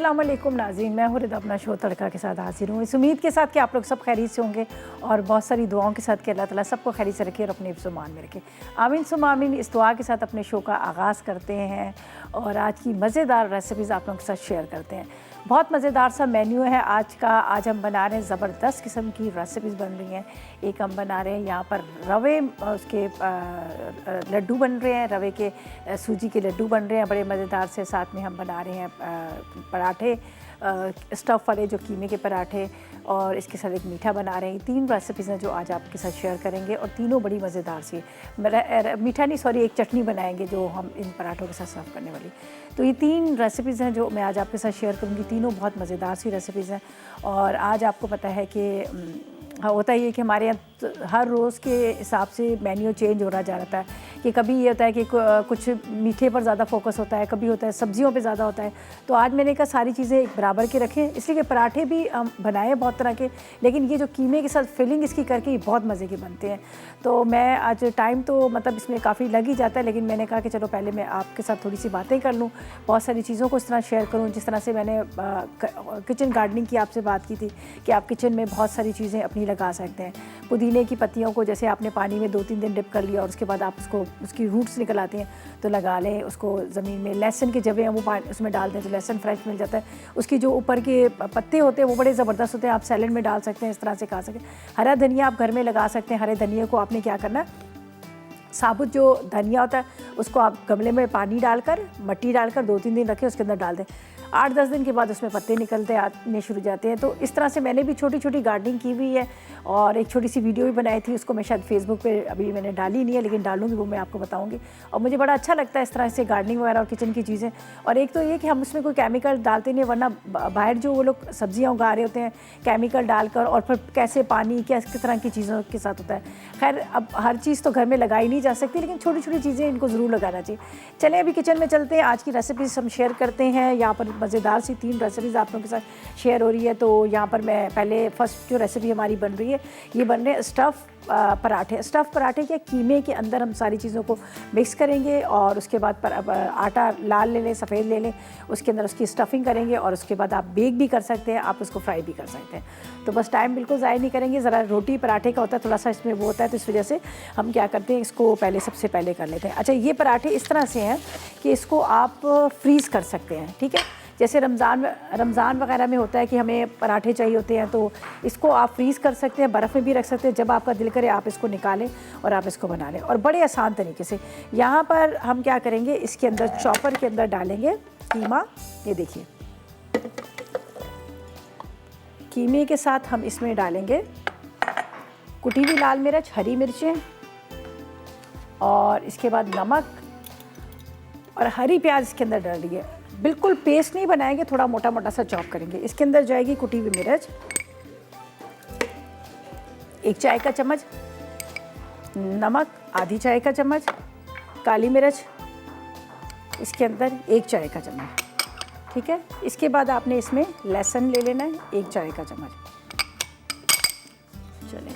अस्सलाम वालेकुम नाज़रीन, मैं हूँ रिदा अपना शो तड़का के साथ हाजिर हूँ। इस उम्मीद के साथ कि आप लोग सब खैरियत से होंगे और बहुत सारी दुआओं के साथ कि अल्लाह ताला सबको खैरियत से रखे और अपने हिफ्ज़-ओ-मान में रखे। आमीन सुम्मा आमीन। इस दुआ के साथ अपने शो का आगाज़ करते हैं और आज की मज़ेदार रेसिपीज़ आप लोगों के साथ शेयर करते हैं। बहुत मज़ेदार सा मेन्यू है आज का। आज हम बना रहे हैं ज़बरदस्त किस्म की रेसिपीज़ बन रही हैं। एक हम बना रहे हैं यहाँ पर रवे उसके लड्डू बन रहे हैं, रवे के सूजी के लड्डू बन रहे हैं बड़े मज़ेदार से। साथ में हम बना रहे हैं पराठे स्टफ़ वाले जो कीमे के पराठे, और इसके साथ एक मीठा बना रहे हैं। 3 रेसिपीज़ हैं जो आज आपके साथ शेयर करेंगे और तीनों बड़ी मज़ेदार सी। मीठा नहीं सॉरी, एक चटनी बनाएंगे जो हम इन पराठों के साथ सर्व करने वाली। तो ये 3 रेसिपीज़ हैं जो मैं आज आपके साथ शेयर करूँगी। तीनों बहुत मज़ेदार सी रेसिपीज़ हैं। और आज आपको पता है कि होता ही है कि हमारे यहाँ हर रोज़ के हिसाब से मेन्यू चेंज हो रहा जा रहा है कि कभी ये होता है कि कुछ मीठे पर ज़्यादा फोकस होता है, कभी होता है सब्जियों पे ज़्यादा होता है। तो आज मैंने कहा सारी चीज़ें एक बराबर के रखें, इसलिए कि पराठे भी हम बनाए बहुत तरह के, लेकिन ये जो कीमे के साथ फिलिंग इसकी करके ये बहुत मज़े के बनते हैं। तो मैं आज टाइम तो मतलब इसमें काफ़ी लग ही जाता है, लेकिन मैंने कहा कि चलो पहले मैं आपके साथ थोड़ी सी बातें कर लूँ, बहुत सारी चीज़ों को इस तरह शेयर करूँ जिस तरह से मैंने किचन गार्डनिंग की आपसे बात की थी कि आप किचन में बहुत सारी चीज़ें अपनी लगा सकते हैं। पुदीने की पत्तियों को जैसे आपने पानी में 2-3 दिन डिप कर लिया और उसके बाद आप उसकी रूट्स निकल आती हैं तो लगा लें उसको ज़मीन में। लहसुन के जब हम वो उसमें डाल दें तो लहसुन फ्रेश मिल जाता है। उसकी जो ऊपर के पत्ते होते हैं वो बड़े ज़बरदस्त होते हैं, आप सैलेड में डाल सकते हैं, इस तरह से खा सकते हैं। हरा धनिया आप घर में लगा सकते हैं। हरे धनिया को आपने क्या करना है, साबुत जो धनिया होता है उसको आप गमले में पानी डालकर मिट्टी डालकर 2-3 दिन रखें, उसके अंदर डाल दें। 8-10 दिन के बाद उसमें पत्ते निकलते आने शुरू जाते हैं। तो इस तरह से मैंने भी छोटी छोटी गार्डनिंग की हुई है और एक छोटी सी वीडियो भी बनाई थी, उसको मैं शायद फेसबुक पे अभी मैंने डाली नहीं है, लेकिन डालूंगी, वो मैं आपको बताऊंगी। और मुझे बड़ा अच्छा लगता है इस तरह से गार्डनिंग वगैरह और किचन की चीज़ें। और एक तो ये कि हम उसमें कोई केमिकल डालते नहीं, वरना बाहर जो वो लोग सब्जियाँ उगा रहे होते हैं केमिकल डालकर, और फिर कैसे पानी किस तरह की चीज़ों के साथ होता है। खैर अब हर चीज़ तो घर में लगाई नहीं जा सकती, लेकिन छोटी छोटी चीज़ें इनको ज़रूर लगाना चाहिए। चलें अभी किचन में चलते हैं, आज की रेसिपीज़ हम शेयर करते हैं। यहाँ पर मज़ेदार सी 3 रेसिपीज़ आप लोगों के साथ शेयर हो रही है। तो यहाँ पर मैं पहले फर्स्ट जो रेसिपी हमारी बन रही है, ये बन रहे हैं स्टफ़ पराठे। स्टफ़ पराठे के कीमे के अंदर हम सारी चीज़ों को मिक्स करेंगे और उसके बाद आटा लाल ले लें, सफ़ेद ले लें, उसके अंदर उसकी स्टफ़िंग करेंगे और उसके बाद आप बेक भी कर सकते हैं, आप उसको फ्राई भी कर सकते हैं। तो बस टाइम बिल्कुल ज़ाया नहीं करेंगे। ज़रा रोटी पराठे का होता है, थोड़ा सा इसमें वो होता है, तो इस वजह से हम क्या करते हैं, इसको सबसे पहले कर लेते हैं। अच्छा, ये पराठे इस तरह से हैं कि इसको आप फ्रीज़ कर सकते हैं, ठीक है। जैसे रमज़ान वगैरह में होता है कि हमें पराठे चाहिए होते हैं, तो इसको आप फ्रीज़ कर सकते हैं, बर्फ़ में भी रख सकते हैं। जब आपका दिल करे आप इसको निकालें और आप इसको बना लें, और बड़े आसान तरीके से। यहाँ पर हम क्या करेंगे, इसके अंदर चॉपर के अंदर डालेंगे कीमा। ये देखिए, कीमे के साथ हम इसमें डालेंगे कुटी हुई लाल मिर्च, हरी मिर्चें, और इसके बाद नमक और हरी प्याज इसके अंदर डाल दिए। बिल्कुल पेस्ट नहीं बनाएंगे, थोड़ा मोटा मोटा सा चॉप करेंगे। इसके अंदर जाएगी कुटी हुई मिर्च, 1 चाय का चम्मच, नमक आधी चाय का चम्मच, काली मिर्च इसके अंदर 1 चाय का चम्मच, ठीक है। इसके बाद आपने इसमें लहसुन ले लेना है, 1 चाय का चम्मच। चलें,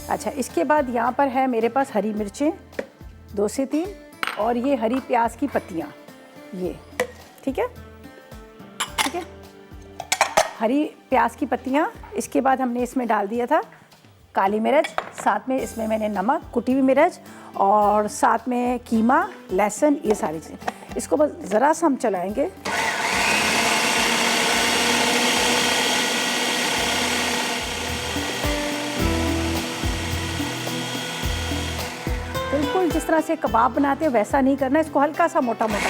अच्छा, इसके बाद यहाँ पर है मेरे पास हरी मिर्चें 2 से 3 और ये हरी प्याज की पत्तियाँ, ये ठीक है, ठीक है, हरी प्याज की पत्तियाँ। इसके बाद हमने इसमें डाल दिया था काली मिर्च, साथ में इसमें मैंने नमक, कुटी हुई मिर्च और साथ में कीमा, लहसुन, ये सारी चीज़ें। इसको बस ज़रा सा हम चलाएँगे। बिल्कुल जिस तरह से कबाब बनाते हैं वैसा नहीं करना, इसको हल्का सा मोटा मोटा।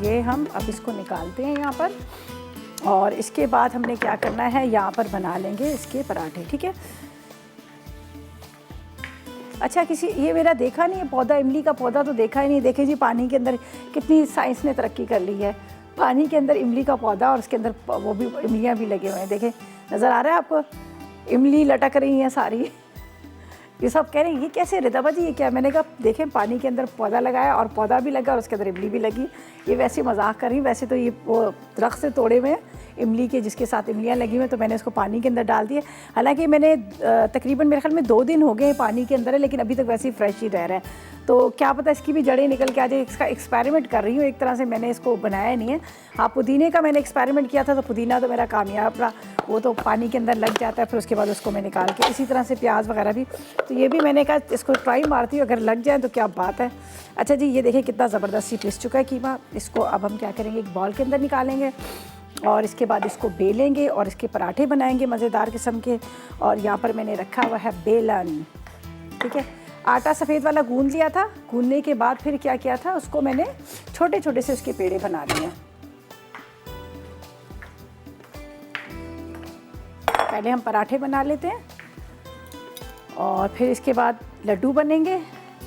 ये हम अब इसको निकालते हैं यहाँ पर, और इसके बाद हमने क्या करना है, यहाँ पर बना लेंगे इसके पराठे, ठीक है। अच्छा, ये मेरा देखा नहीं है पौधा, इमली का पौधा तो देखा ही नहीं। देखे जी, पानी के अंदर कितनी साइंस ने तरक्की कर ली है। पानी के अंदर इमली का पौधा और उसके अंदर वो भी इमलियाँ भी लगे हुए हैं। देखें, नज़र आ रहा है आपको, इमली लटक रही हैं सारी। ये सब कह रहे हैं ये कैसे रिदा जी, ये क्या? मैंने कहा देखें पानी के अंदर पौधा लगाया और पौधा भी लगा और उसके अंदर इमली भी लगी। ये वैसे मजाक कर रही, वैसे तो ये वो दरख्त से तोड़े हुए हैं इमली के, जिसके साथ इमलियाँ लगी हुई हैं, तो मैंने इसको पानी के अंदर डाल दिए। हालांकि मैंने तकरीबन मेरे ख्याल में 2 दिन हो गए पानी के अंदर है, लेकिन अभी तक वैसे ही फ्रेश ही रह रहा है। तो क्या पता इसकी भी जड़ें निकल के आ जाए। इसका एक्सपेरिमेंट कर रही हूँ एक तरह से, मैंने इसको बनाया नहीं है। हाँ, पुदीने का मैंने एक्सपेरिमेंट किया था, तो पुदीना तो मेरा कामयाब रहा, वो तो पानी के अंदर लग जाता है, फिर उसके बाद उसको मैं निकाल के, इसी तरह से प्याज वगैरह भी। तो ये भी मैंने कहा इसको ट्राई मारती हूँ, अगर लग जाए तो क्या बात है। अच्छा जी, ये देखिए कितना ज़बरदस्ती पिस चुका है कीमा। इसको अब हम क्या करेंगे, एक बॉल के अंदर निकालेंगे और इसके बाद इसको बेलेंगे और इसके पराठे बनाएंगे मज़ेदार किस्म के। और यहाँ पर मैंने रखा हुआ है बेलन, ठीक है। आटा सफ़ेद वाला गूंद लिया था, गूंदने के बाद फिर क्या किया था, उसको मैंने छोटे छोटे से उसके पेड़े बना लिए हैं। पहले हम पराठे बना लेते हैं और फिर इसके बाद लड्डू बनेंगे,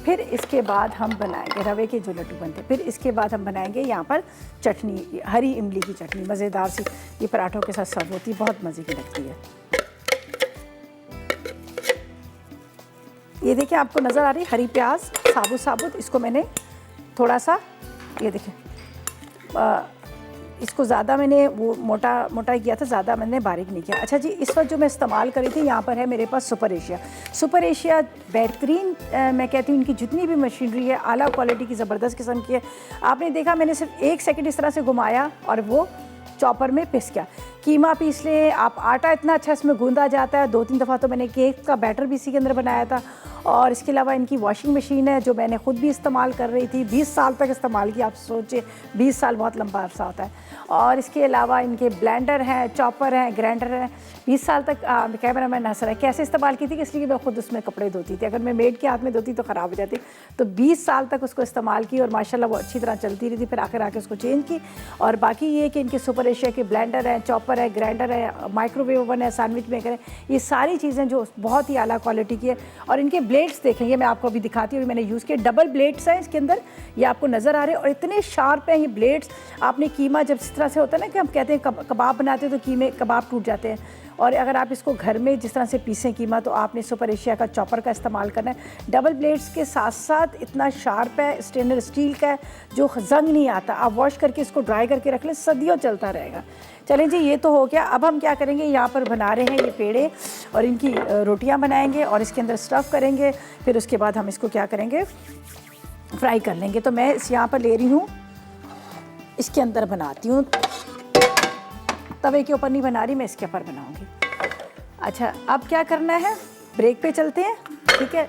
फिर इसके बाद हम बनाएंगे रवे के जो लड्डू बनते हैं, फिर इसके बाद हम बनाएंगे यहाँ पर चटनी, हरी इमली की चटनी मज़ेदार सी। ये पराठों के साथ सर्व होती है, बहुत मज़े की लगती है। ये देखिए आपको नज़र आ रही है हरी प्याज साबुत साबुत, इसको मैंने थोड़ा सा, ये देखिए इसको ज़्यादा मैंने वो मोटा किया था, ज़्यादा मैंने बारीक नहीं किया। अच्छा जी, इस वक्त जो मैं इस्तेमाल करी थी, यहाँ पर है मेरे पास सुपर एशिया बेहतरीन, मैं कहती हूँ इनकी जितनी भी मशीनरी है आला क्वालिटी की, ज़बरदस्त किस्म की है। आपने देखा मैंने सिर्फ 1 सेकंड इस तरह से घुमाया और वो चॉपर में पिस गया। कीमा पीस लें आप, आटा इतना अच्छा इसमें गूंदा जाता है। 2-3 दफ़ा तो मैंने केक का बैटर भी इसी के अंदर बनाया था। और इसके अलावा इनकी वॉशिंग मशीन है जो मैंने ख़ुद भी इस्तेमाल कर रही थी, 20 साल तक इस्तेमाल किया। आप सोचिए 20 साल बहुत लंबा अरसा होता है। और इसके अलावा इनके ब्लेंडर हैं, चॉपर हैं, ग्राइंडर हैं। 20 साल तक कैमरा मैन हंस रहा है, कैसे इस्तेमाल की थी, इसलिए मैं ख़ुद उसमें कपड़े धोती थी। अगर मैं मेड के हाथ में धोती तो ख़राब हो जाती। तो 20 साल तक उसको इस्तेमाल की और माशाल्लाह वो अच्छी तरह चलती रही थी। फिर आके उसको चेंज की। और बाकी ये कि इनके सुपर एशिया के ब्लेंडर हैं, चॉपर है, ग्राइंडर है, माइक्रोवेव ओवन है, सैंडविच मेकर है, ये सारी चीज़ें जो बहुत ही आला क्वालिटी की है। और इनके ब्लेड्स देखेंगे, मैं आपको अभी दिखाती हूँ, मैंने यूज़ किए, डबल ब्लेड्स हैं इसके अंदर, ये आपको नज़र आ रहे हैं। और इतने शार्प हैं ये ब्लेड्स। आपने कीमा जब इस तरह से होता है ना कि हम कहते हैं कबाब बनाते हैं तो कीमे कबाब टूट जाते हैं, और अगर आप इसको घर में जिस तरह से पीसें कीमा, तो आपने सुपर एशिया का चॉपर का इस्तेमाल करना है। डबल ब्लेड्स के साथ साथ इतना शार्प है, स्टेनलेस स्टील का है, जो जंग नहीं आता। आप वॉश करके इसको ड्राई करके रख लें, सदियों चलता रहेगा। चलें जी, ये तो हो गया। अब हम क्या करेंगे, यहाँ पर बना रहे हैं ये पेड़े और इनकी रोटियाँ बनाएंगे और इसके अंदर स्टफ़ करेंगे। फिर उसके बाद हम इसको क्या करेंगे, फ्राई कर लेंगे। तो मैं इस यहाँ पर ले रही हूँ, इसके अंदर बनाती हूँ, तवे के ऊपर नहीं बना रही, मैं इसके ऊपर बनाऊंगी। अच्छा, अब क्या करना है, ब्रेक पे चलते हैं, ठीक है।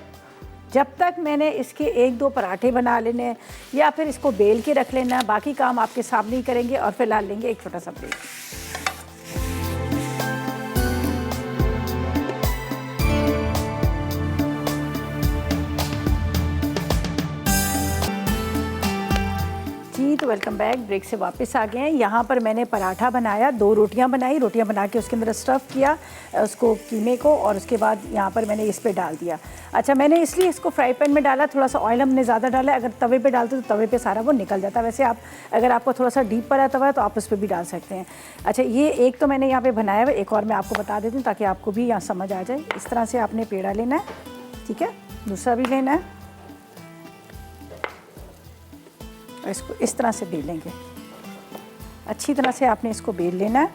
जब तक मैंने इसके 1-2 पराठे बना लेने हैं या फिर इसको बेल के रख लेना, बाकी काम आपके सामने ही करेंगे। और फिलहाल लेंगे एक छोटा सा ब्रेक। तो वेलकम बैक, ब्रेक से वापस आ गए हैं। यहाँ पर मैंने पराठा बनाया, 2 रोटियाँ बनाई, रोटियाँ बना के उसके अंदर स्टफ़ किया उसको कीमे को, और उसके बाद यहाँ पर मैंने इस पे डाल दिया। अच्छा, मैंने इसलिए इसको फ्राई पैन में डाला, थोड़ा सा ऑयल हमने ज़्यादा डाला है। अगर तवे पे डालते तो तवे पे सारा वो निकल जाता है। वैसे आप अगर आपको थोड़ा सा डीप पड़ा तवा है तो आप उस पर भी डाल सकते हैं। अच्छा, ये एक तो मैंने यहाँ पर बनाया हुआ, एक और मैं आपको बता देती हूँ ताकि आपको भी यहाँ समझ आ जाए। इस तरह से आपने पेड़ा लेना है, ठीक है, दूसरा भी लेना है, इसको इस तरह से बेलेंगे। अच्छी तरह से आपने इसको बेल लेना है।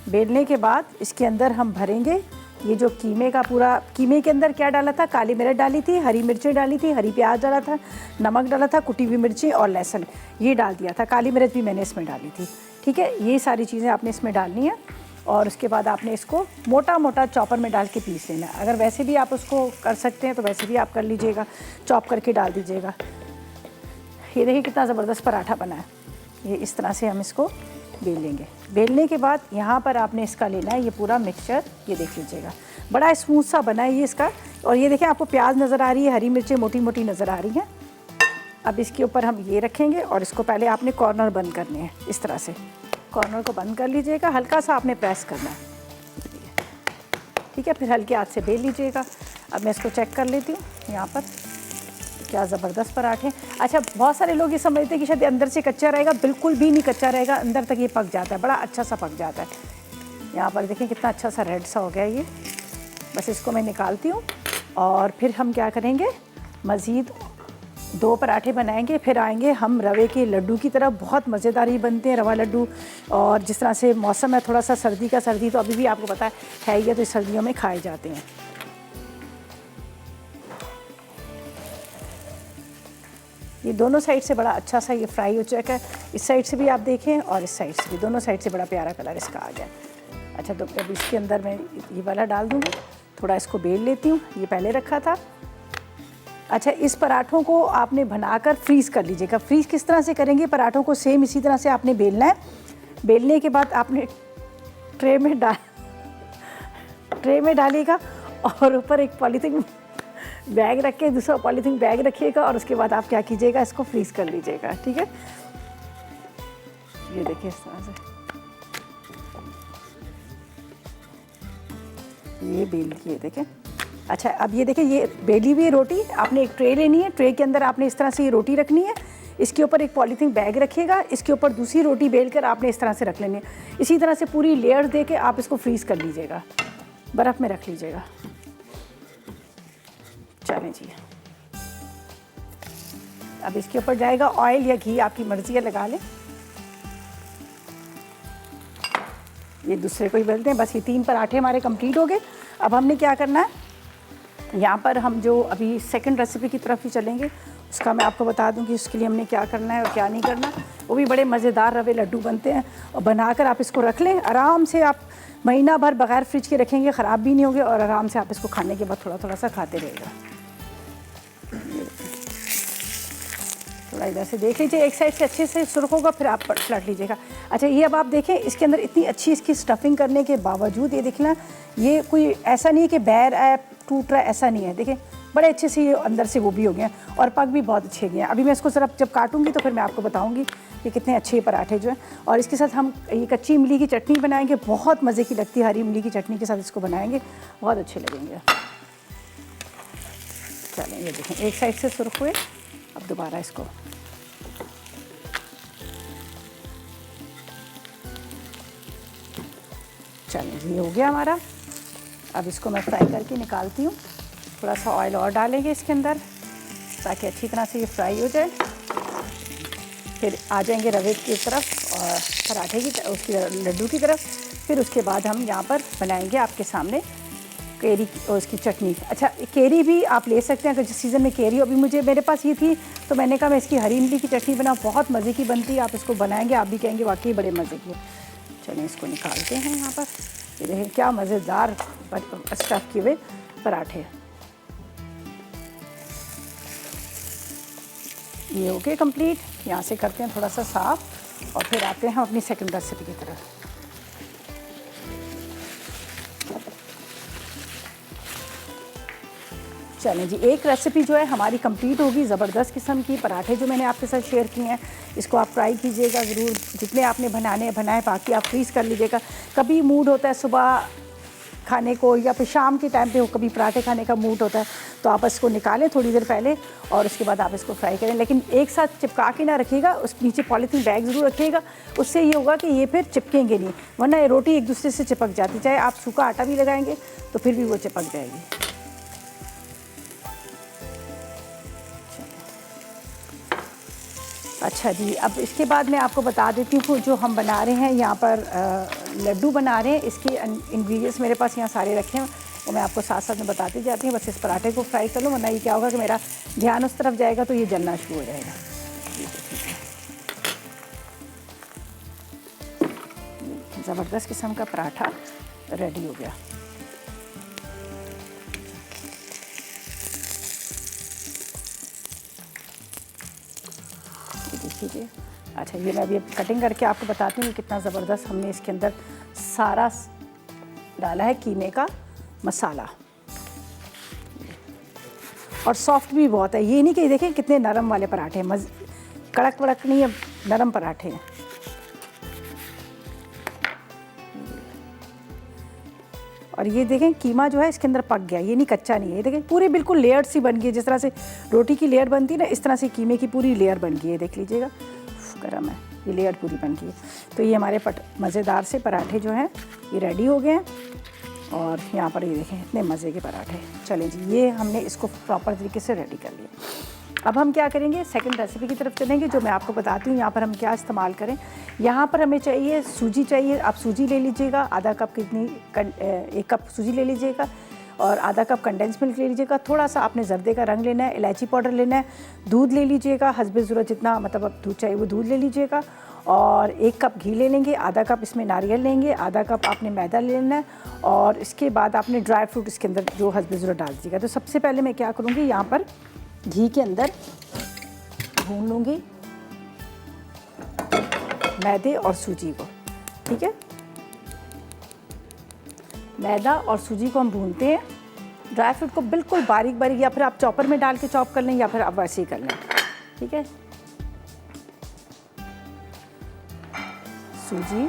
बेलने के बाद इसके अंदर हम भरेंगे ये जो कीमे का पूरा, कीमे के अंदर क्या डाला था, काली मिर्च डाली थी, हरी मिर्चें डाली थी, हरी प्याज डाला था, नमक डाला था, कुटी हुई मिर्ची और लहसुन ये डाल दिया था, काली मिर्च भी मैंने इसमें डाली थी, ठीक है। ये सारी चीज़ें आपने इसमें डालनी है और उसके बाद आपने इसको मोटा मोटा चॉपर में डाल के पीस लेना है। अगर वैसे भी आप उसको कर सकते हैं तो वैसे भी आप कर लीजिएगा, चॉप करके डाल दीजिएगा। ये देखिए कितना ज़बरदस्त पराठा बना है। ये इस तरह से हम इसको बेल लेंगे। बेलने के बाद यहाँ पर आपने इसका लेना है ये पूरा मिक्सचर, ये देख लीजिएगा बड़ा स्मूथ सा बना है ये इसका। और ये देखिए आपको प्याज नज़र आ रही है, हरी मिर्चें मोटी मोटी नज़र आ रही हैं। अब इसके ऊपर हम ये रखेंगे और इसको पहले आपने कॉर्नर बंद करने हैं, इस तरह से कॉर्नर को बंद कर लीजिएगा, हल्का सा आपने प्रेस करना है, ठीक है। फिर हल्के हाथ से बेल लीजिएगा। अब मैं इसको चेक कर लेती हूँ यहाँ पर, क्या ज़बरदस्त पराठे। अच्छा, बहुत सारे लोग ये समझते हैं कि शायद अंदर से कच्चा रहेगा, बिल्कुल भी नहीं कच्चा रहेगा, अंदर तक ये पक जाता है, बड़ा अच्छा सा पक जाता है। यहाँ पर देखें कितना अच्छा सा रेड सा हो गया ये। बस इसको मैं निकालती हूँ और फिर हम क्या करेंगे, मज़ीद 2 पराठे बनाएंगे, फिर आएंगे हम रवे के लड्डू की तरफ। बहुत मज़ेदार ही बनते हैं रवा लड्डू। और जिस तरह से मौसम है थोड़ा सा सर्दी का, सर्दी तो अभी भी आपको पता है ही है, तो सर्दियों में खाए जाते हैं। ये दोनों साइड से बड़ा अच्छा सा ये फ्राई हो चुका है। इस साइड से भी आप देखें और इस साइड से भी, दोनों साइड से बड़ा प्यारा कलर इसका आ गया। अच्छा, तो अब इसके अंदर मैं ये वाला डाल दूँगी, थोड़ा इसको बेल लेती हूँ, ये पहले रखा था। अच्छा, इस पराठों को आपने बनाकर फ्रीज़ कर लीजिएगा। फ्रीज़ किस तरह से करेंगे, पराठों को सेम इसी तरह से आपने बेलना है। बेलने के बाद आपने ट्रे में डालिएगा और ऊपर एक पॉलीथीन बैग रख के, दूसरा पॉलीथीन बैग रखिएगा और उसके बाद आप क्या कीजिएगा, इसको फ्रीज़ कर लीजिएगा। ठीक है, ये देखिए इस तरह से ये बेल किए, देखें। अच्छा, अब ये देखिए, ये बेली हुई रोटी आपने एक ट्रे लेनी है, ट्रे के अंदर आपने इस तरह से ये रोटी रखनी है, इसके ऊपर एक पॉलीथीन बैग रखिएगा, इसके ऊपर दूसरी रोटी बेल कर आपने इस तरह से रख लेनी है। इसी तरह से पूरी लेयर दे के आप इसको फ्रीज़ कर लीजिएगा, बर्फ़ में रख लीजिएगा। चलें जी, अब इसके ऊपर जाएगा ऑयल या घी, आपकी मर्ज़ी है, लगा लें। ये दूसरे को ही बेलते हैं। बस ये 3 पराठे हमारे कंप्लीट हो गए। अब हमने क्या करना है, यहाँ पर हम जो अभी सेकंड रेसिपी की तरफ ही चलेंगे, उसका मैं आपको बता दूँ कि उसके लिए हमने क्या करना है और क्या नहीं करना। वो भी बड़े मज़ेदार रवे लड्डू बनते हैं और बनाकर आप इसको रख लें आराम से। आप महीना भर बगैर फ्रिज के रखेंगे, ख़राब भी नहीं होंगे और आराम से आप इसको खाने के बाद थोड़ा थोड़ा सा खाते रहेगा। थोड़ा इधर से देख लीजिए, एक साइड से अच्छे से सुर्ख होगा, फिर आप पलट लीजिएगा। अच्छा, ये अब आप देखें, इसके अंदर इतनी अच्छी इसकी स्टफिंग करने के बावजूद ये देखना, ये कोई ऐसा नहीं है कि बैर है, टूट रहा है, ऐसा नहीं है। देखिए, बड़े अच्छे से ये अंदर से वो भी हो गए हैं और पक भी बहुत अच्छे गए हैं। अभी मैं इसको ज़रा जब काटूंगी तो फिर मैं आपको बताऊंगी कि कितने अच्छे पराठे जो हैं। और इसके साथ हम ये कच्ची इमली की चटनी बनाएंगे, बहुत मज़े की लगती है। हरी इमली की चटनी के साथ इसको बनाएंगे, बहुत अच्छे लगेंगे। चलें, ये देखें, एक साइड से सुर्ख हुए, अब दोबारा इसको चलें जी, हो गया हमारा। अब इसको मैं फ्राई करके निकालती हूँ। थोड़ा सा ऑयल और डालेंगे इसके अंदर ताकि अच्छी तरह से ये फ्राई हो जाए। फिर आ जाएंगे रवे की तरफ और पराठे की, उसकी लड्डू की तरफ। फिर उसके बाद हम यहाँ पर बनाएंगे आपके सामने केरी और उसकी चटनी। अच्छा, केरी भी आप ले सकते हैं अगर जिस सीज़न में केरी हो। अभी मेरे पास ये थी तो मैंने कहा मैं इसकी हरी इमली की चटनी बनाऊँ, बहुत मज़े की बनती है। आप इसको बनाएंगे, आप भी कहेंगे वाकई बड़े मज़े की। चलिए, इसको निकालते हैं यहाँ पर। ये देखें क्या मज़ेदार स्टफ़ किए हुए पराठे। ये हो गए कंप्लीट। यहाँ से करते हैं थोड़ा सा साफ़ और फिर आते हैं अपनी सेकंड रेसिपी की तरफ। चलें जी, एक रेसिपी जो है हमारी कंप्लीट होगी। ज़बरदस्त किस्म की पराठे जो मैंने आपके साथ शेयर किए हैं, इसको आप ट्राई कीजिएगा ज़रूर। जितने आपने बनाने बनाए, बाकी आप फ्रीज़ कर लीजिएगा। कभी मूड होता है सुबह खाने को या फिर शाम के टाइम पे कभी पराठे खाने का मूड होता है, तो आप इसको निकालें थोड़ी देर पहले और उसके बाद आप इसको फ्राई करें। लेकिन एक साथ चिपका के ना रखिएगा, उस नीचे पॉलीथीन बैग ज़रूर रखिएगा। उससे ये होगा कि ये फिर चिपकेंगे नहीं, वरना ये रोटी एक दूसरे से चिपक जाती। चाहे आप सूखा आटा भी लगाएंगे तो फिर भी वो चिपक जाएगी। अच्छा जी, अब इसके बाद मैं आपको बता देती हूँ जो हम बना रहे हैं यहाँ पर लड्डू बना रहे हैं। इसके इंग्रेडिएंट्स मेरे पास यहाँ सारे रखे हैं, वो मैं आपको साथ साथ में बताती जाती हूँ। बस इस पराठे को फ्राई कर लूँ, वरना ये क्या होगा कि मेरा ध्यान उस तरफ जाएगा तो ये जलना शुरू हो जाएगा। ज़बरदस्त किस्म का पराठा रेडी हो गया। देखिए, अच्छा, ये मैं अभी कटिंग करके आपको बताती हूँ कितना ज़बरदस्त हमने इसके अंदर सारा डाला है कीमे का मसाला। और सॉफ्ट भी बहुत है, ये नहीं कि देखें कितने नरम वाले पराठे हैं, कड़क वड़क नहीं है, नरम पराठे हैं। और ये देखें कीमा जो है इसके अंदर पक गया, ये नहीं कच्चा नहीं है। ये देखें पूरे बिल्कुल लेयर सी बन गई है, जिस तरह से रोटी की लेयर बनती है ना, इस तरह से कीमे की पूरी लेयर बन गई है। देख लीजिएगा, गरम है, ये लेयर पूरी बन गई है। तो ये हमारे मज़ेदार से पराठे जो हैं ये रेडी हो गए हैं। और यहाँ पर ये देखें इतने मज़े के पराठे। चलें जी, ये हमने इसको प्रॉपर तरीके से रेडी कर लिया। अब हम क्या करेंगे, सेकंड रेसिपी की तरफ चलेंगे, जो मैं आपको बताती हूँ यहाँ पर हम क्या इस्तेमाल करें। यहाँ पर हमें चाहिए सूजी चाहिए। आप सूजी ले लीजिएगा, आधा कप कितनी 1 कप सूजी ले लीजिएगा और आधा कप कंडेंस मिल्क ले लीजिएगा। थोड़ा सा आपने जर्दे का रंग लेना है, इलायची पाउडर लेना है, दूध ले लीजिएगा, हस्बे ज़रूरत जितना मतलब अब दूध चाहिए वो दूध ले लीजिएगा और 1 कप घी ले लेंगे, आधा कप इसमें नारियल लेंगे, आधा कप आपने मैदा लेना है और इसके बाद आपने ड्राई फ्रूट इसके अंदर जो हस्बे ज़रूरत डाल दीजिएगा। तो सबसे पहले मैं क्या करूँगी, यहाँ पर घी के अंदर भून लूँगी मैदे और सूजी को। ठीक है, मैदा और सूजी को हम भूनते हैं। ड्राई फ्रूट को बिल्कुल बारीक बारीक, या फिर आप चॉपर में डाल के चॉप कर लें या फिर आप वैसे ही कर लें। ठीक है, सूजी,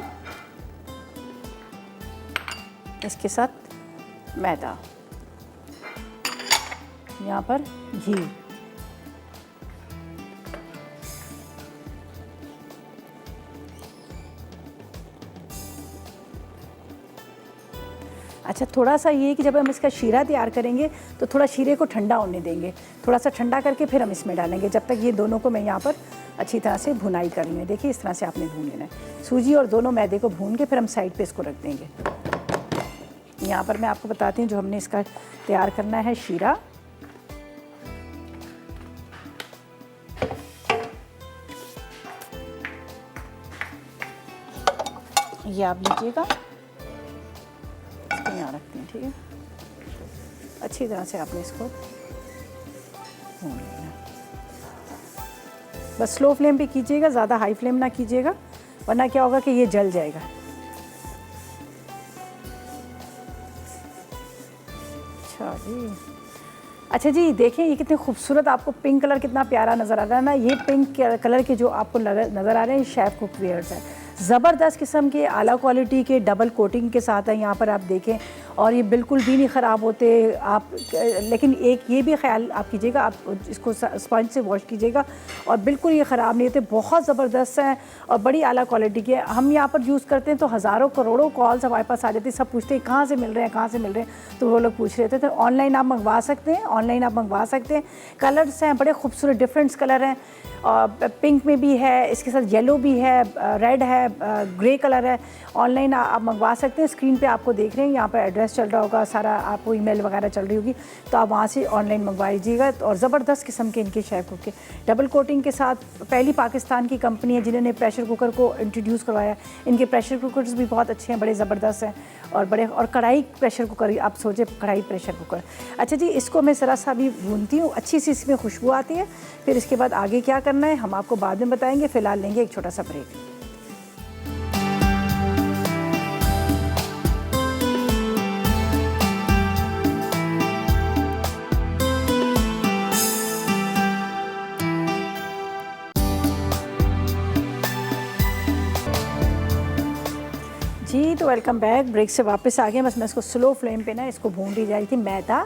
इसके साथ मैदा, यहाँ पर घी, अच्छा थोड़ा सा ये कि जब हम इसका शीरा तैयार करेंगे तो थोड़ा शीरे को ठंडा होने देंगे, थोड़ा सा ठंडा करके फिर हम इसमें डालेंगे। जब तक ये दोनों को मैं यहाँ पर अच्छी तरह से भुनाई कर रही हूँ। देखिए इस तरह से आपने भून लेना है। सूजी और दोनों मैदे को भून के फिर हम साइड पे इसको रख देंगे। यहाँ पर मैं आपको बताती हूँ जो हमने इसका तैयार करना है शीरा। ये आप लीजिएगा, इसको यहाँ रखते हैं। ठीक है, अच्छी तरह से आपने इसको भून लेना है। बस स्लो फ्लेम पे कीजिएगा, ज़्यादा हाई फ्लेम ना कीजिएगा, वरना क्या होगा कि ये जल जाएगा। अच्छा जी, देखें ये कितने खूबसूरत, आपको पिंक कलर कितना प्यारा नज़र आ रहा है ना। ये पिंक कलर के जो आपको नज़र आ रहे हैं शेफ़ कुक वेयर्स है, ज़बरदस्त किस्म के आला क्वालिटी के डबल कोटिंग के साथ है। यहाँ पर आप देखें और ये बिल्कुल भी नहीं ख़राब होते आप। लेकिन एक ये भी ख्याल आप कीजिएगा, आप इसको स्पंज से वॉश कीजिएगा और बिल्कुल ये ख़राब नहीं होते, बहुत ज़बरदस्त हैं और बड़ी आला क्वालिटी के। हम यहाँ पर यूज़ करते हैं तो हज़ारों करोड़ों कॉल्स हमारे पास आ जाती है, सब पूछते हैं कहाँ से मिल रहे हैं, कहाँ से मिल रहे हैं। तो वो लोग पूछ रहे थे, तो ऑनलाइन आप मंगवा सकते हैं, ऑनलाइन आप मंगवा सकते हैं। कलर्स हैं बड़े खूबसूरत, डिफरेंट्स कलर हैं, और पिंक में भी है, इसके साथ येलो भी है, रेड है, ग्रे कलर है। ऑनलाइन आप मंगवा सकते हैं। स्क्रीन पे आपको देख रहे हैं, यहाँ पर एड्रेस चल रहा होगा, सारा आपको ईमेल वगैरह चल रही होगी, तो आप वहाँ से ऑनलाइन मंगवा लीजिएगा। और ज़बरदस्त किस्म के इनके शेफ कुक के डबल कोटिंग के साथ, पहली पाकिस्तान की कंपनी है जिन्होंने प्रेशर कुकर को इंट्रोड्यूस करवाया। इनके प्रेशर कुकर्स भी बहुत अच्छे हैं, बड़े ज़बरदस्त हैं और बड़े, और कढ़ाई प्रेशर कुकर, आप सोचें कढ़ाई प्रेशर कुकर। अच्छा जी, इसको मैं ज़रा सा भी भूनती हूँ, अच्छी सी इसमें खुशबू आती है। फिर इसके बाद आगे क्या करना है हम आपको बाद में बताएंगे। फ़िलहाल लेंगे एक छोटा सा ब्रेक। जी तो वेलकम बैक, ब्रेक से वापस आ गए। बस मैं इसको स्लो फ्लेम पे ना इसको भून ली जा रही थी। मैदा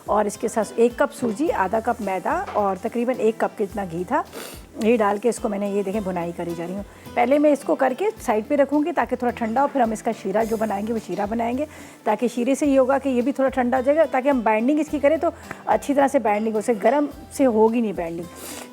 और इसके साथ 1 कप सूजी, आधा कप मैदा और तकरीबन 1 कप कितना घी था, ये डाल के इसको मैंने ये देखें भुनाई करी जा रही हूँ। पहले मैं इसको करके साइड पे रखूँगी ताकि थोड़ा ठंडा हो, फिर हम इसका शीरा जो बनाएंगे वो शीरा बनाएंगे, ताकि शीरे से ये होगा कि ये भी थोड़ा ठंडा हो जाएगा, ताकि हम बाइंडिंग इसकी करें तो अच्छी तरह से बाइंडिंग हो सके। गर्म से होगी नहीं बाइंडिंग।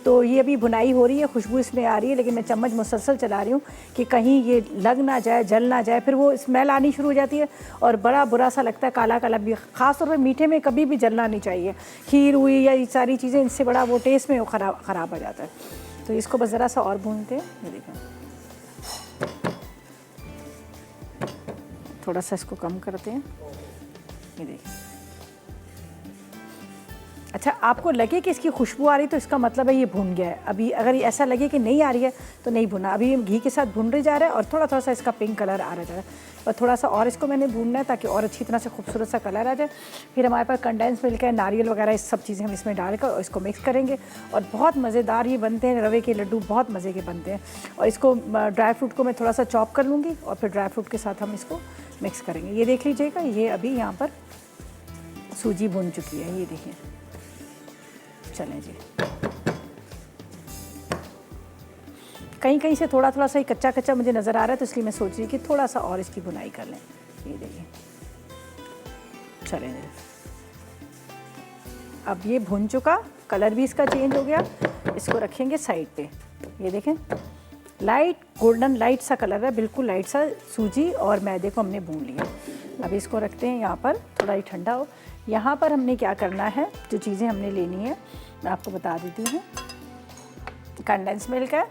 तो ये अभी भुनाई हो रही है, खुशबू इसमें आ रही है, लेकिन मैं चम्मच मुसलसल चला रही हूँ कि कहीं ये लग ना जाए, जल ना जाए, फिर वो स्मेल आनी शुरू हो जाती है और बड़ा बुरा सा लगता है, काला काला भी। ख़ास तौर पर मीठे में कभी भी जलना नहीं चाहिए। खीर हुई या ये सारी चीज़ें, इनसे बड़ा वो टेस्ट में वो ख़राब हो जाता है। तो इसको बस ज़रा सा और भूनते हैं। ये देखें, थोड़ा सा इसको कम करते हैं। ये देखिए, अच्छा आपको लगे कि इसकी खुशबू आ रही तो इसका मतलब है ये भुन गया है। अभी अगर ऐसा लगे कि नहीं आ रही है तो नहीं भुना, अभी घी के साथ भुन रही जा रहा है और थोड़ा थोड़ा सा इसका पिंक कलर आ रहा है। और थोड़ा सा और इसको मैंने भूनना है ताकि और अच्छी तरह से खूबसूरत सा कलर आ जाए। फिर हमारे पास कंडेंस मिल्क है, नारियल वगैरह, इस सब चीज़ें हम इसमें डालकर और इसको मिक्स करेंगे और बहुत मज़ेदार ये बनते हैं। रवे के लड्डू बहुत मज़े के बनते हैं। और इसको ड्राई फ्रूट को मैं थोड़ा सा चॉप कर लूँगी और फिर ड्राई फ्रूट के साथ हम इसको मिक्स करेंगे। ये देख लीजिएगा, ये अभी यहाँ पर सूजी भुन चुकी है, ये देखिए। चलें जी, कहीं कहीं से थोड़ा थोड़ा सा ही कच्चा कच्चा मुझे नज़र आ रहा है, तो इसलिए मैं सोच रही कि थोड़ा सा और इसकी बुनाई कर लें। ये देखिए, चलेंगे। अब ये भुन चुका, कलर भी इसका चेंज हो गया। इसको रखेंगे साइड पे। ये देखें लाइट गोल्डन लाइट सा कलर है, बिल्कुल लाइट सा सूजी और मैदे को हमने भून लिया। अब इसको रखते हैं यहाँ पर, थोड़ा ही ठंडा हो। यहाँ पर हमने क्या करना है, जो चीज़ें हमने लेनी है मैं आपको बता देती हूँ। कंडेंस मिल्क है,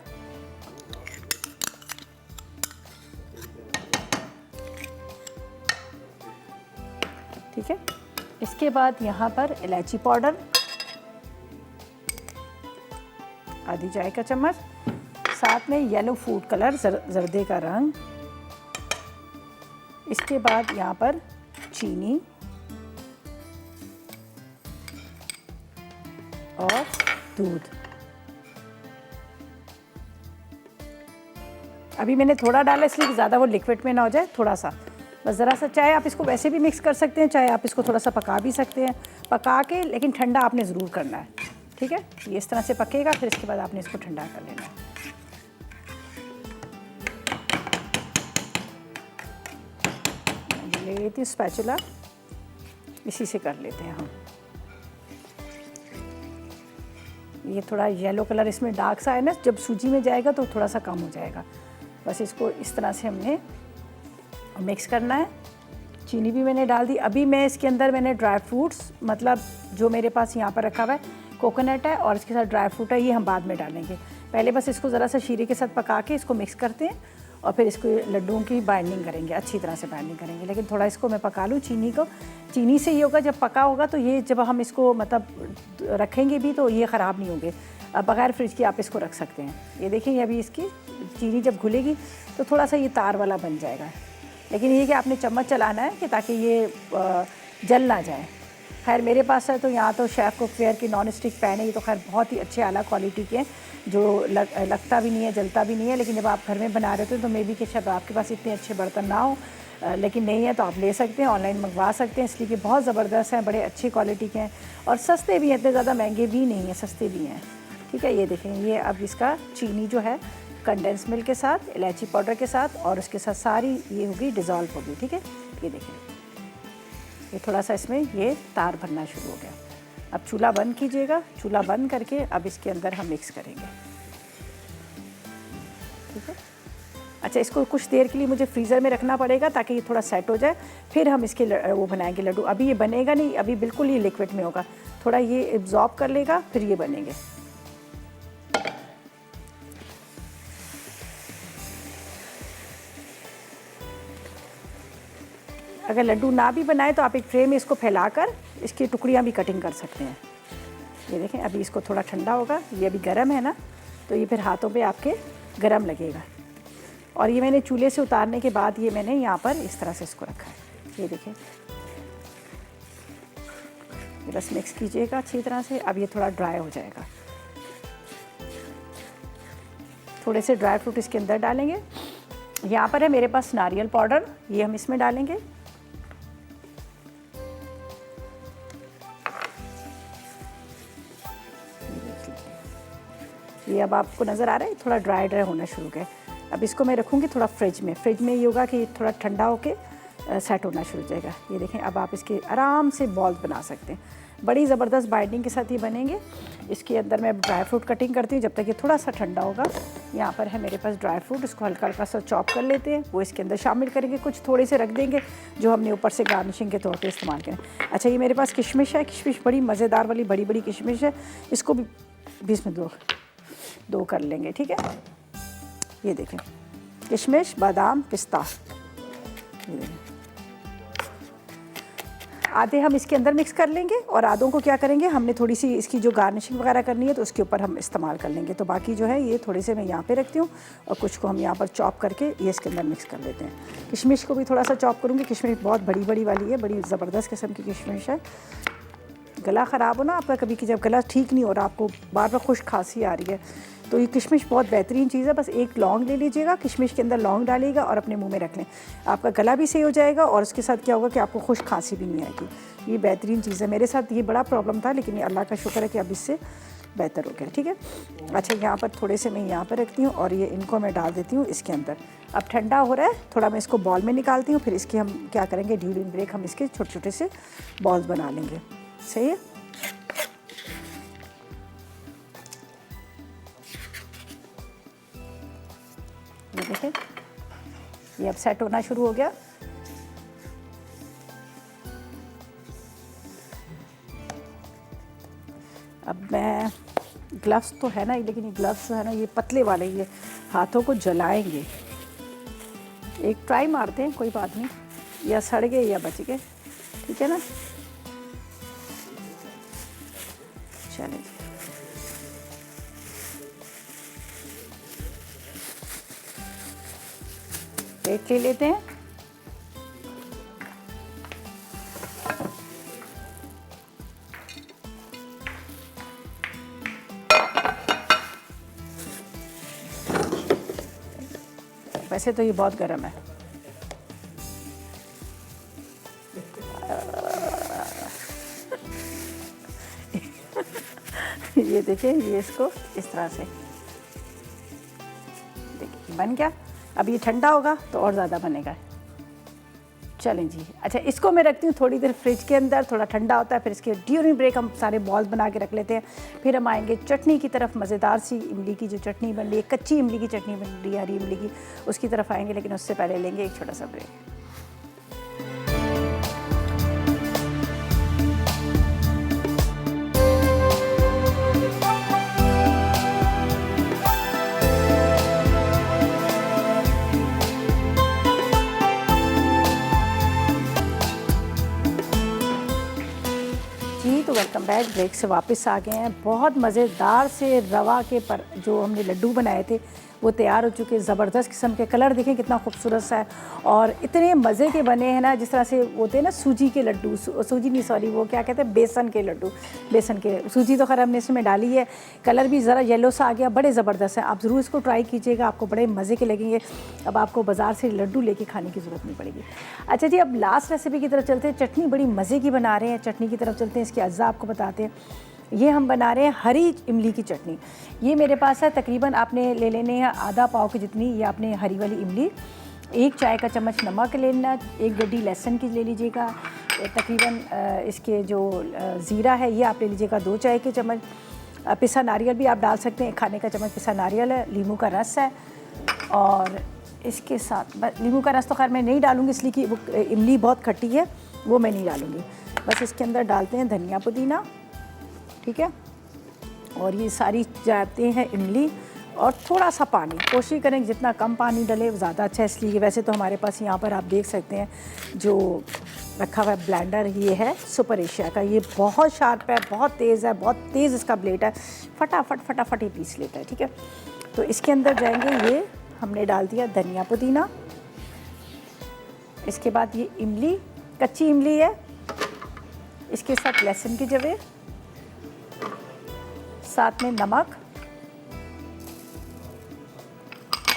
ठीक है। इसके बाद यहाँ पर इलायची पाउडर आधी चाय का चम्मच, साथ में येलो फूड कलर जर्दे का रंग। इसके बाद यहाँ पर चीनी और दूध। अभी मैंने थोड़ा डाला इसलिए कि ज़्यादा वो लिक्विड में ना हो जाए, थोड़ा सा बस ज़रा सा। चाहे आप इसको वैसे भी मिक्स कर सकते हैं, चाहे आप इसको थोड़ा सा पका भी सकते हैं, पका के, लेकिन ठंडा आपने ज़रूर करना है, ठीक है। ये इस तरह से पकेगा, फिर इसके बाद आपने इसको ठंडा कर लेना है। ले लेती हूँ स्पैचुला, इसी से कर लेते हैं हम। ये थोड़ा येलो कलर इसमें डार्क सा है ना, जब सूजी में जाएगा तो थोड़ा सा कम हो जाएगा। बस इसको इस तरह से हमने मिक्स करना है। चीनी भी मैंने डाल दी। अभी मैं इसके अंदर मैंने ड्राई फ्रूट्स, मतलब जो मेरे पास यहाँ पर रखा हुआ है कोकोनट है और इसके साथ ड्राई फ्रूट है, ये हम बाद में डालेंगे। पहले बस इसको ज़रा सा शीरे के साथ पका के इसको मिक्स करते हैं और फिर इसको लड्डुओं की बाइंडिंग करेंगे, अच्छी तरह से बाइंडिंग करेंगे। लेकिन थोड़ा इसको मैं पका लूँ चीनी को। चीनी से ये होगा, जब पका होगा तो ये जब हम इसको मतलब रखेंगे भी तो ये ख़राब नहीं होंगे। बग़ैर फ्रिज के आप इसको रख सकते हैं। ये देखें अभी इसकी चीनी जब घुलेगी तो थोड़ा सा ये तार वाला बन जाएगा। लेकिन ये कि आपने चम्मच चलाना है कि ताकि ये जल ना जाए। खैर मेरे पास है तो यहाँ तो शेफ़ कुकवेयर की नॉन स्टिक पैन है, ये तो खैर बहुत ही अच्छे आला क्वालिटी के हैं, जो लगता भी नहीं है, जलता भी नहीं है। लेकिन जब आप घर में बना रहे होते हैं तो मे बी कि शायद आपके पास इतने अच्छे बर्तन ना हो, लेकिन नहीं है तो आप ले सकते हैं, ऑनलाइन मंगवा सकते हैं। इसलिए कि बहुत ज़बरदस्त हैं, बड़े अच्छी क्वालिटी के हैं और सस्ते भी हैं, इतने ज़्यादा महंगे भी नहीं हैं, सस्ते भी हैं, ठीक है। ये देखें, ये अब इसका चीनी जो है कंडेंस मिल्क के साथ, इलायची पाउडर के साथ और उसके साथ सारी ये होगी डिज़ोल्व होगी, ठीक है। ये देखें, ये थोड़ा सा इसमें ये तार भरना शुरू हो गया। अब चूल्हा बंद कीजिएगा। चूल्हा बंद करके अब इसके अंदर हम मिक्स करेंगे, ठीक है। अच्छा, इसको कुछ देर के लिए मुझे फ्रीज़र में रखना पड़ेगा ताकि ये थोड़ा सेट हो जाए, फिर हम इसके वो बनाएंगे लड्डू। अभी ये बनेगा नहीं, अभी बिल्कुल ये लिक्विड में होगा, थोड़ा ये एब्जॉर्ब कर लेगा, फिर ये बनेंगे। अगर लड्डू ना भी बनाए तो आप एक ट्रे में इसको फैलाकर इसकी टुकड़ियाँ भी कटिंग कर सकते हैं। ये देखें, अभी इसको थोड़ा ठंडा होगा, ये अभी गर्म है ना, तो ये फिर हाथों पे आपके गर्म लगेगा। और ये मैंने चूल्हे से उतारने के बाद ये मैंने यहाँ पर इस तरह से इसको रखा है। ये देखें, ये बस मिक्स कीजिएगा अच्छी तरह से। अब ये थोड़ा ड्राई हो जाएगा, थोड़े से ड्राई फ्रूट इसके अंदर डालेंगे। यहाँ पर है मेरे पास नारियल पाउडर, ये हम इसमें डालेंगे। ये अब आपको नज़र आ रहा है थोड़ा ड्राई ड्राई होना शुरू हो गया। अब इसको मैं रखूँगी थोड़ा फ्रिज में। फ्रिज में ये होगा कि थोड़ा ठंडा होके सेट होना शुरू हो जाएगा। ये देखें, अब आप इसके आराम से बॉल्स बना सकते हैं, बड़ी ज़बरदस्त बाइंडिंग के साथ ये बनेंगे। इसके अंदर मैं ड्राई फ्रूट कटिंग करती हूँ जब तक ये थोड़ा सा ठंडा होगा। यहाँ पर है मेरे पास ड्राई फ्रूट, इसको हल्का हल्का सा चॉप कर लेते हैं, वो इसके अंदर शामिल करेंगे। कुछ थोड़े से रख देंगे जो हमने ऊपर से गार्निशिंग के तौर पे इस्तेमाल करें। अच्छा, ये मेरे पास किशमिश है, किशमिश बड़ी मज़ेदार वाली बड़ी बड़ी किशमिश है, इसको भी बीच में दो कर लेंगे, ठीक है। ये देखें, किशमिश, बादाम, पिस्ता, आधे हम इसके अंदर मिक्स कर लेंगे और आधों को क्या करेंगे, हमने थोड़ी सी इसकी जो गार्निशिंग वगैरह करनी है तो उसके ऊपर हम इस्तेमाल कर लेंगे। तो बाकी जो है ये थोड़े से मैं यहाँ पे रखती हूँ और कुछ को हम यहाँ पर चॉप करके ये इसके अंदर मिक्स कर लेते हैं। किशमिश को भी थोड़ा सा चॉप करूँगी। किशमिश बहुत बड़ी बड़ी वाली है, बड़ी ज़बरदस्त किस्म की किशमिश है। गला ख़राब हो ना आपका कभी, कि जब गला ठीक नहीं हो रहा, आपको बार बार खुश्क खांसी आ रही है, तो ये किशमिश बहुत बेहतरीन चीज़ है। बस एक लौंग ले लीजिएगा, किशमिश के अंदर लौंग डालिएगा और अपने मुंह में रख लें, आपका गला भी सही हो जाएगा और उसके साथ क्या होगा कि आपको खुश्क खांसी भी नहीं आएगी। ये बेहतरीन चीज़ है। मेरे साथ ये बड़ा प्रॉब्लम था, लेकिन ये अल्लाह का शुक्र है कि अब इससे बेहतर हो गया। ठीक है, अच्छा यहाँ पर थोड़े से मैं यहाँ पर रखती हूँ और ये इनको मैं डाल देती हूँ इसके अंदर। अब ठंडा हो रहा है, थोड़ा मैं इसको बॉल में निकालती हूँ, फिर इसकी हम क्या करेंगे, ड्यूरिंग ब्रेक हम इसके छोटे छोटे से बॉल्स बना लेंगे। सही है, ये देखें ये अब सेट होना शुरू हो गया। अब मैं ग्लव्स तो है ना, लेकिन ये ग्लव्स जो है ना ये पतले वाले, ये हाथों को जलाएंगे। एक ट्राई मारते हैं, कोई बात नहीं, या सड़ गए या बच गए, ठीक है ना। चलिए प्लेट ले लेते हैं। वैसे तो ये बहुत गर्म है। ये देखिए, ये इसको इस तरह से देखिए बन गया। अब ये ठंडा होगा तो और ज़्यादा बनेगा। चलें जी, अच्छा इसको मैं रखती हूँ थोड़ी देर फ्रिज के अंदर, थोड़ा ठंडा होता है, फिर इसके ड्यूरिंग ब्रेक हम सारे बॉल्स बना के रख लेते हैं। फिर हम आएंगे चटनी की तरफ, मज़ेदार सी इमली की जो चटनी बन रही है, कच्ची इमली की चटनी बन रही है, हरी इमली की, उसकी तरफ आएंगे, लेकिन उससे पहले लेंगे एक छोटा सा ब्रेक। तो वेलकम बैक, ब्रेक से वापस आ गए हैं। बहुत मज़ेदार से रवा के पर जो हमने लड्डू बनाए थे वो तैयार हो चुके हैं। ज़बरदस्त किस्म के, कलर देखें कितना खूबसूरत सा है, और इतने मज़े के बने हैं ना, जिस तरह से होते हैं ना सूजी के लड्डू, सूजी नहीं सॉरी, वो क्या कहते हैं, बेसन के लड्डू। बेसन के, सूजी तो खैर हमने इसमें डाली है, कलर भी ज़रा येलो सा आ गया, बड़े ज़बरदस्त है। आप ज़रूर इसको ट्राई कीजिएगा, आपको बड़े मज़े के लगेंगे। अब आपको बाज़ार से लड्डू लेके खाने की ज़रूरत नहीं पड़ेगी। अच्छा जी, अब लास्ट रेसिपी की तरफ चलते हैं। चटनी बड़ी मज़े की बना रहे हैं, चटनी की तरफ चलते हैं, इसके अज्जा आपको बताते हैं। ये हम बना रहे हैं हरी इमली की चटनी। ये मेरे पास है, तकरीबन आपने ले लेने हैं आधा पाव की जितनी, ये आपने हरी वाली इमली, 1 चाय का चम्मच नमक लेना, 1 गड्डी लहसुन की ले लीजिएगा, तकरीबन इसके जो ज़ीरा है ये आप ले लीजिएगा 2 चाय के चम्मच, पिसा नारियल भी आप डाल सकते हैं, 1 खाने का चम्मच पिसा नारियल है, नींबू का रस है, और इसके साथ नींबू का रस तो खैर मैं नहीं डालूँगी इसलिए कि वो इमली बहुत खट्टी है, वो मैं नहीं डालूँगी। बस इसके अंदर डालते हैं धनिया पुदीना, ठीक है, और ये सारी जाते हैं इमली, और थोड़ा सा पानी। कोशिश करें जितना कम पानी डले ज़्यादा अच्छा है, इसलिए वैसे तो हमारे पास यहाँ पर आप देख सकते हैं जो रखा हुआ है ब्लेंडर, ये है सुपर एशिया का, ये बहुत शार्प है, बहुत तेज़ है, बहुत तेज़ इसका ब्लेड है, फटाफट ही पीस लेता है। ठीक है, तो इसके अंदर जाएंगे, ये हमने डाल दिया धनिया पुदीना, इसके बाद ये इमली, कच्ची इमली है, इसके साथ लहसुन की जवे, साथ में नमक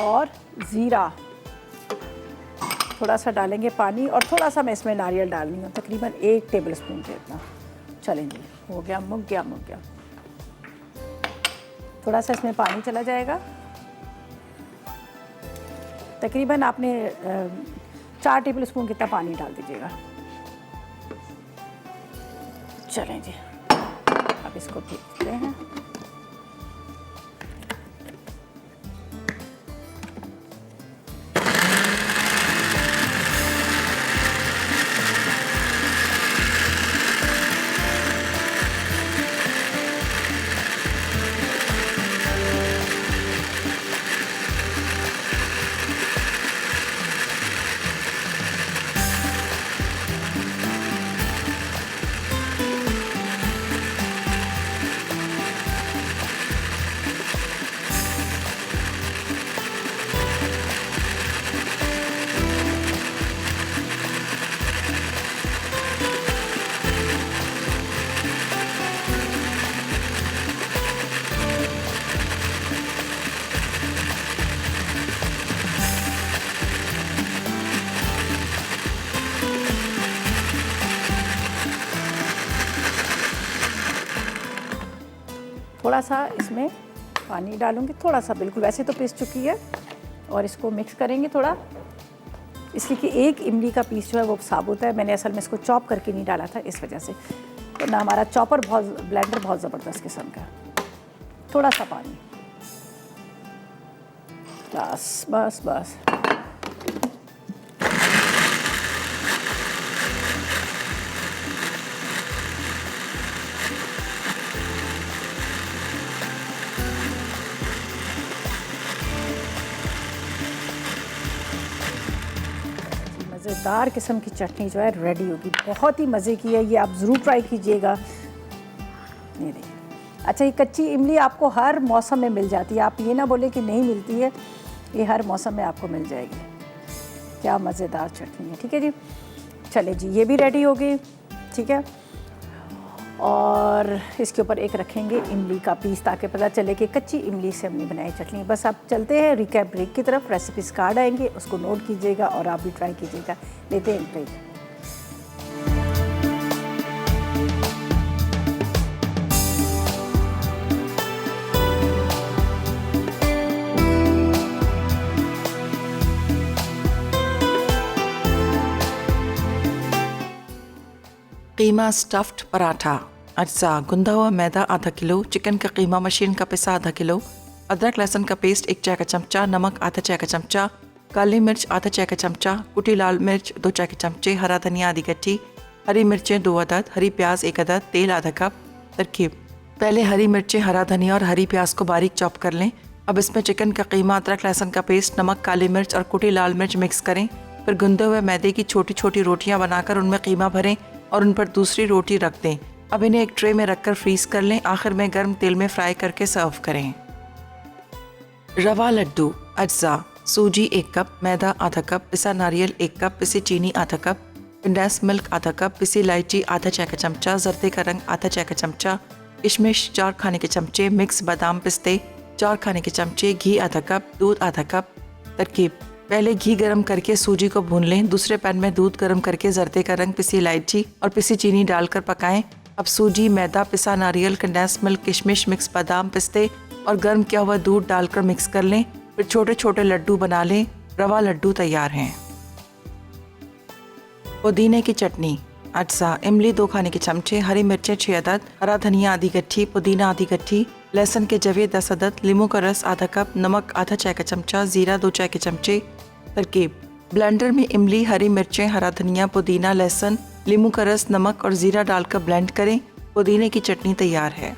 और ज़ीरा, थोड़ा सा डालेंगे पानी, और थोड़ा सा मैं इसमें नारियल डालनी हूँ, तकरीबन 1 टेबलस्पून के इतना। चलेंगे, हो गया, मुक गया। थोड़ा सा इसमें पानी चला जाएगा, तकरीबन आपने 4 टेबलस्पून कितना पानी डाल दीजिएगा। चलें जी, अब इसको पीसते हैं। थोड़ा सा इसमें पानी डालूँगी, थोड़ा सा, बिल्कुल वैसे तो पिस चुकी है। और इसको मिक्स करेंगे थोड़ा, इसलिए कि एक इमली का पीस जो है वो साबुत है, मैंने असल में इसको चॉप करके नहीं डाला था इस वजह से, तो ना हमारा चॉपर ब्लेंडर बहुत ज़बरदस्त किस्म का। थोड़ा सा पानी, बस बस बस। मज़ेदार किस्म की चटनी जो है रेडी होगी, बहुत ही मज़े की है, ये आप ज़रूर ट्राई कीजिएगा। ये देखिए, अच्छा ये कच्ची इमली आपको हर मौसम में मिल जाती है, आप ये ना बोले कि नहीं मिलती है, ये हर मौसम में आपको मिल जाएगी। क्या मज़ेदार चटनी है। ठीक है जी, चले जी, ये भी रेडी हो गई। ठीक है, और इसके ऊपर एक रखेंगे इमली का पीस ताकि पता चले कि कच्ची इमली से हमने बनाई चटनी। बस आप चलते हैं रिकैप ब्रेक की तरफ, रेसिपीज़ कार्ड आएंगे, उसको नोट कीजिएगा और आप भी ट्राई कीजिएगा। लेते हैं ब्रेक। कीमा स्टफ्ड पराठा। अज्जा: गुंदा हुआ मैदा आधा किलो, चिकन का कीमा मशीन का पिसा आधा किलो, अदरक लहसुन का पेस्ट 1 चाय का चमचा, नमक आधा चाय का चमचा, काली मिर्च आधा चाय का चमचा, कुटी लाल मिर्च 2 चाय के चमचे, हरा धनिया आधी गट्ठी, हरी मिर्चें 2 अदद, हरी प्याज 1 अदद, तेल आधा कप। तरकीब: पहले हरी मिर्चें, हरा धनिया और हरी प्याज को बारीक चॉप कर लें। अब इसमें चिकन का कीमा, अदरक लहसुन का पेस्ट, नमक, काली मिर्च और कुटी लाल मिर्च मिक्स करें। फिर गुंदे हुए मैदे की छोटी छोटी रोटियां बनाकर उनमें कीमा भरें और उन पर दूसरी रोटी रख दें। अब इन्हें एक ट्रे में रखकर फ्रीज कर लें। आखिर में गर्म तेल में फ्राई करके सर्व करें। रवा लड्डू। अज्जा: सूजी 1 कप, मैदा आधा कप, पिसा नारियल 1 कप, पिसी चीनी आधा कप, कंडेंस मिल्क आधा कप, पिसी इलायची आधा चाय का चमचा, जर्दे का रंग आधा चाय का चमचा, किशमिश 4 खाने के चमचे, मिक्स बादाम पिस्ते 4 खाने के चमचे, घी आधा कप, दूध आधा कप। तरकीब: पहले घी गरम करके सूजी को भून लें। दूसरे पैन में दूध गरम करके जर्दे का रंग, पिसी इलायची और पिसी चीनी डालकर पकाएं। अब सूजी, मैदा, पिसा नारियल, कंडेंस मिल्क, किशमिश, मिक्स बादाम पिस्ते और गर्म किया हुआ दूध डालकर मिक्स कर लें। फिर छोटे छोटे लड्डू बना लें। रवा लड्डू तैयार हैं। पुदीने की चटनी। अज्जा: इमली 2 खाने के चमचे, हरी मिर्चें 6 अदद, हरा धनिया आधी गट्ठी, पुदीना आधी गट्ठी, लहसुन के जवे 10 अदद, लीमू का रस आधा कप, नमक आधा चाय का चमचा, जीरा 2 चाय के चमचे। तरकीब: ब्लेंडर में इमली, हरी मिर्चें, हरा धनिया, पुदीना, लहसुन, लीमू का रस, नमक और जीरा डालकर ब्लेंड करें। पुदीने की चटनी तैयार है।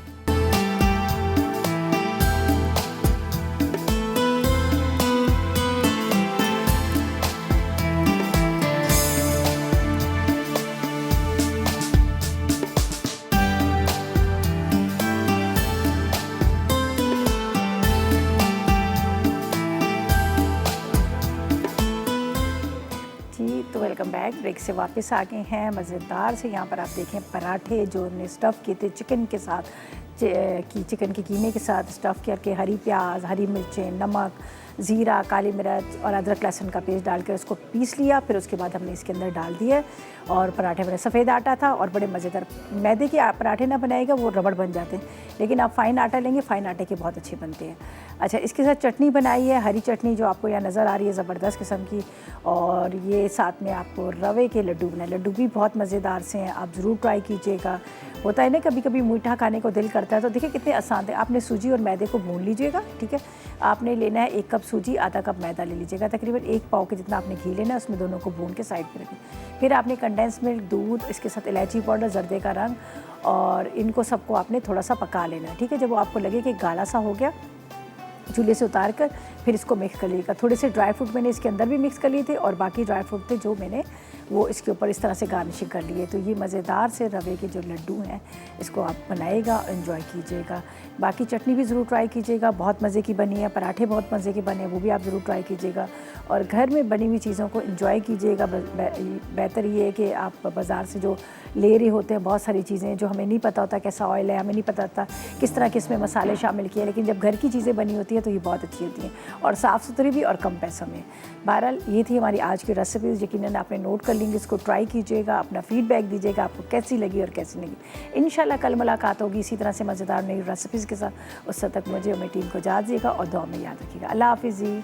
तो वेलकम बैक। ब्रेक से वापस आ गए हैं मज़ेदार से। यहाँ पर आप देखें पराठे जो हमने स्टफ़ किए थे चिकन के साथ, चिकन के कीमे के साथ स्टफ़ करके, हरी प्याज, हरी मिर्चें, नमक, ज़ीरा, काली मिर्च और अदरक लहसुन का पेस्ट डालकर उसको पीस लिया। फिर उसके बाद हमने इसके अंदर डाल दिया और पराठे बने। सफ़ेद आटा था और बड़े मज़ेदार। मैदे के पराठे ना बनाएगा वो रबड़ बन जाते हैं, लेकिन आप फ़ाइन आटा लेंगे, फ़ाइन आटे के बहुत अच्छे बनते हैं। अच्छा, इसके साथ चटनी बनाई है, हरी चटनी जो आपको यहाँ नज़र आ रही है, ज़बरदस्त किस्म की। और ये साथ में आपको रवे के लड्डू बनाए। लड्डू भी बहुत मज़ेदार से हैं, आप ज़रूर ट्राई कीजिएगा। होता है ना कभी कभी मीठा खाने को दिल करता है, तो देखिए कितने आसान थे। आपने सूजी और मैदे को भून लीजिएगा। ठीक है, आपने लेना है 1 कप सूजी, आधा कप मैदा ले लीजिएगा। तकरीबन 1 पाव के जितना आपने घी लेना है, उसमें दोनों को भून के साइड पर रखें। फिर आपने कंडेंस मिल्क, दूध, इसके साथ इलायची पाउडर, जर्दे का रंग और इनको सबको आपने थोड़ा सा पका लेना है। ठीक है, जब वो आपको लगे कि गाढ़ा सा हो गया, चूल्हे से उतार कर फिर इसको मिक्स कर लीजिएगा। थोड़े से ड्राई फ्रूट मैंने इसके अंदर भी मिक्स कर लिए थे और बाकी ड्राई फ्रूट थे जो मैंने वो इसके ऊपर इस तरह से गार्निशिंग कर लिए। तो ये मज़ेदार से रवे के जो लड्डू हैं, इसको आप बनाइएगा, एंजॉय कीजिएगा। बाकी चटनी भी ज़रूर ट्राई कीजिएगा, बहुत मज़े की बनी है। पराठे बहुत मज़े के बने हैं, वो भी आप ज़रूर ट्राई कीजिएगा। और घर में बनी हुई चीज़ों को एंजॉय कीजिएगा। बेहतर ये है कि आप बाज़ार से जो ले रहे होते हैं बहुत सारी चीज़ें जो हमें नहीं पता होता कैसा ऑयल है, हमें नहीं पता होता किस तरह के इसमें मसाले शामिल किए, लेकिन जब घर की चीज़ें बनी होती हैं तो ये बहुत अच्छी होती हैं और साफ़ सुथरी भी और कम पैसों में। बहरहाल ये थी हमारी आज की रेसिपीज़, यकीनन आपने नोट कर लिंक, इसको ट्राई कीजिएगा, अपना फीडबैक दीजिएगा आपको कैसी लगी और कैसी नहीं लगी। इंशाल्लाह कल मुलाकात होगी इसी तरह से मज़ेदार नई रेसिपीज़ के साथ। उस तक मुझे और मेरी टीम को इजाज़त दीजिएगा और दुआ में याद रखिएगा। अल्लाह हाफ़िज़ जी।